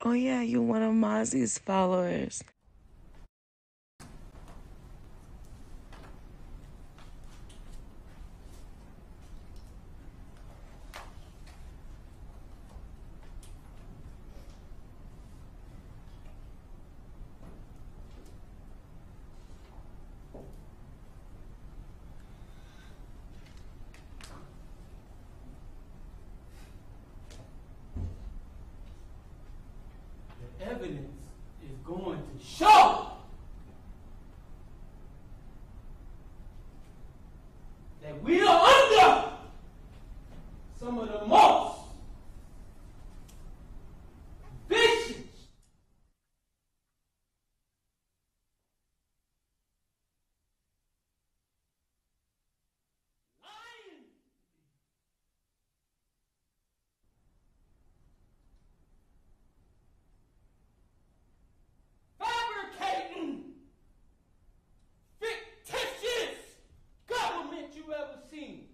Oh yeah, you're one of Mozzy's followers. The evidence is going to show that we are under some of the most vicious, lying, fabricating, fictitious government you ever seen.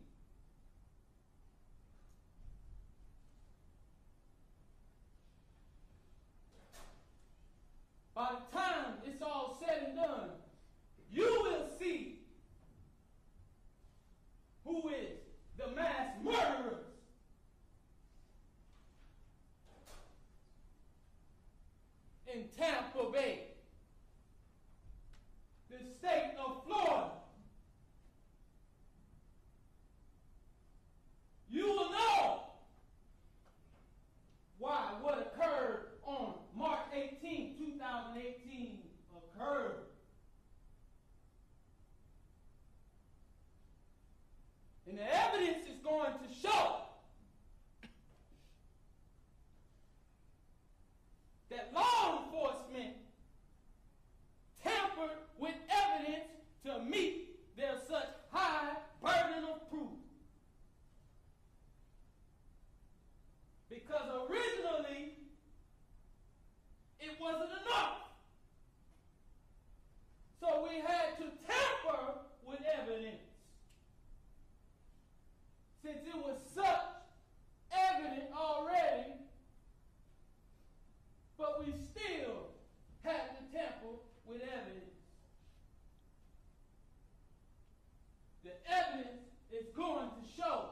By the time it's all said and done, you will see who is the mass murderers in Tampa Bay, the state of Florida. You will know why what occurred on March 18, 2018 occurred. And the evidence is going to show that law enforcement tampered with evidence to meet their such high burden of proof. Because originally, it wasn't enough. So we had to tamper with evidence. Since it was such evident already, but we still had to tamper with evidence. The evidence is going to show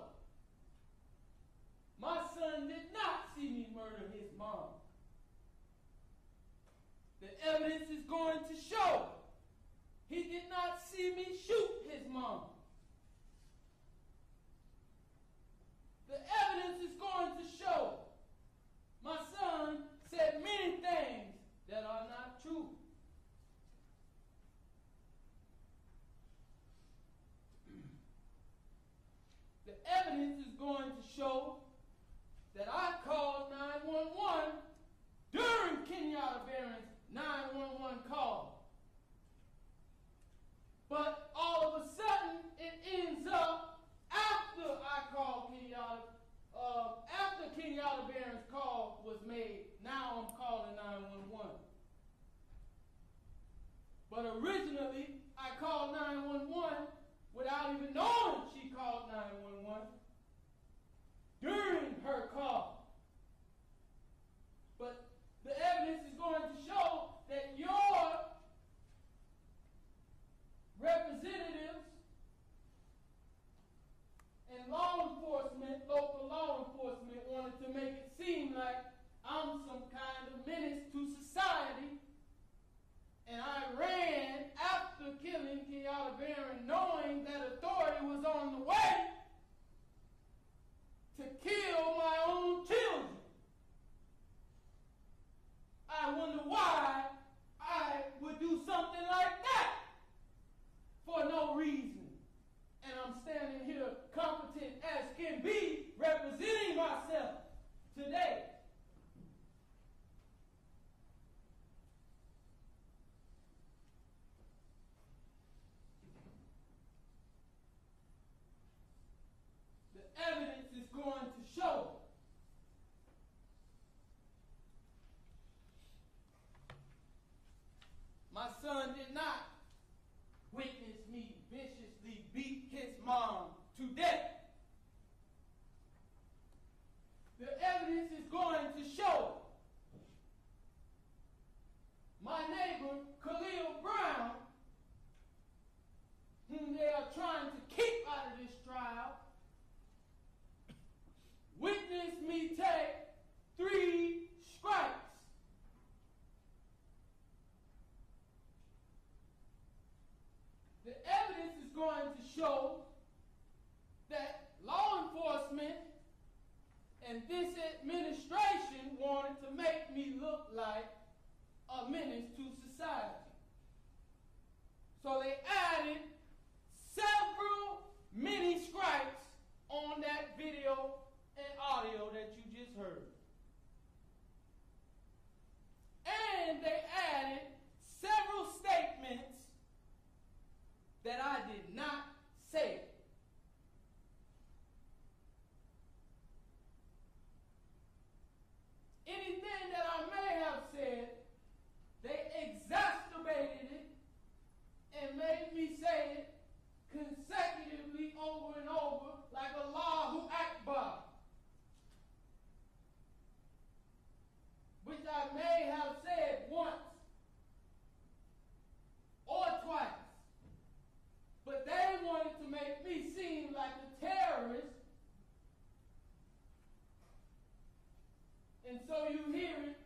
my son did not see me murder his mom. The evidence is going to show he did not see me shoot his mom. The evidence is going to show my son said many things that are not true. The evidence is going to show that I called 911 during Kenyatta Barron's 911 call. But all of a sudden, it ends up after I called Kenyatta, after Kenyatta Barron's call was made. Now I'm calling 911. But originally, I called 911 without even knowing she called 911 during her call. But the evidence is going to show that your representatives and law enforcement, local law enforcement, wanted to make it seem like I'm some kind of menace to society. And I ran after killing Kenyatta Barron, knowing that authority was on the way to kill my own children. make me look like a menace to society. So they added several mini strikes on that video and audio that you just heard. And they added several statements that I did not say. Anything that I may have said, they exacerbated it and made me say it consecutively over and over like Allahu Akbar, which I may have said once or twice, but they wanted to make me seem like a terrorist, and so you hear it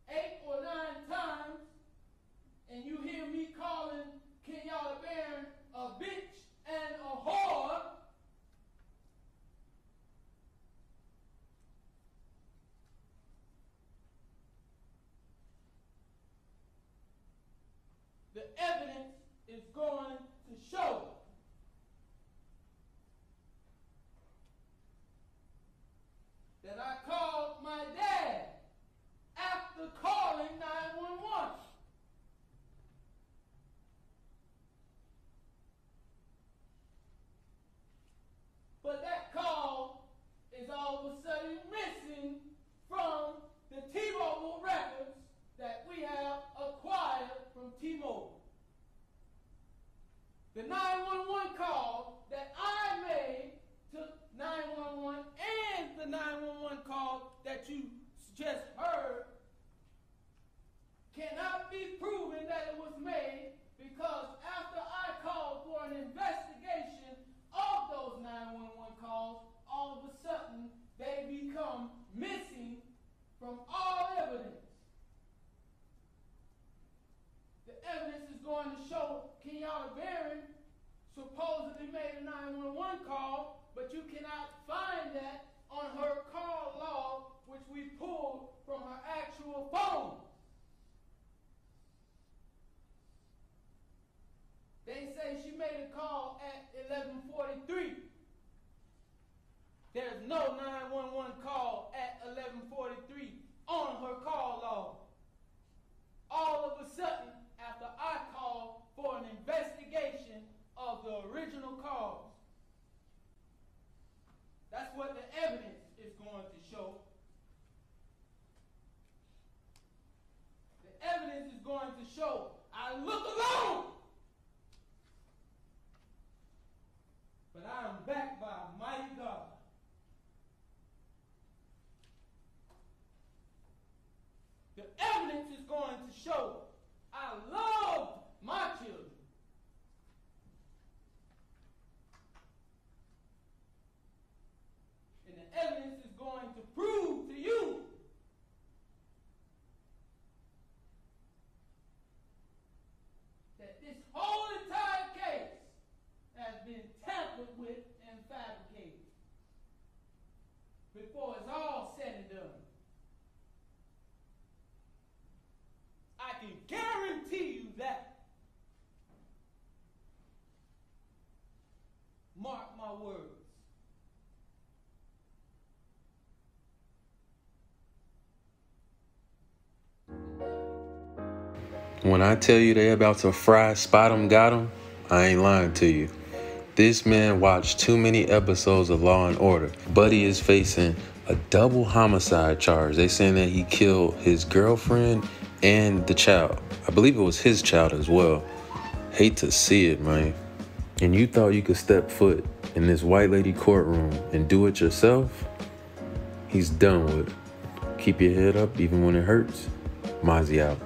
8 or 9 times, and you hear me calling Kenyatta Barron a bitch and a whore. The evidence is going to show that I called my dad after calling 911. But that call is all of a sudden missing from the T-Mobile records that we have acquired from T-Mobile. The 911 call that I made to 911 and the 911 call that you just heard cannot be proven that it was made, because after I called for an investigation of those 911 calls, all of a sudden they become missing from all evidence. The evidence is going to show Kenyatta Barron supposedly made a 911 call, but you cannot find that on her call log, which we pulled from her actual phone. They say she made a call at 11:43. There's no 911 call at 11:43 on her call log. All of a sudden, after I called for an investigation of the original cause, that's what the evidence is going to show. The evidence is going to show I look alone, but I am backed by a mighty God. The evidence is going to show I love my children. And the evidence is going to prove to you that this whole entire case has been tampered with and fabricated before it's all said and done. I can guarantee you that. Mark my words. When I tell you they about to fry Spot 'em Got 'em, I ain't lying to you. This man watched too many episodes of Law and Order. Buddy is facing a double homicide charge. They saying that he killed his girlfriend and the child. I believe it was his child as well. Hate to see it, man. And you thought you could step foot in this white lady courtroom and do it yourself? He's done with it. Keep your head up even when it hurts. Mazzy out.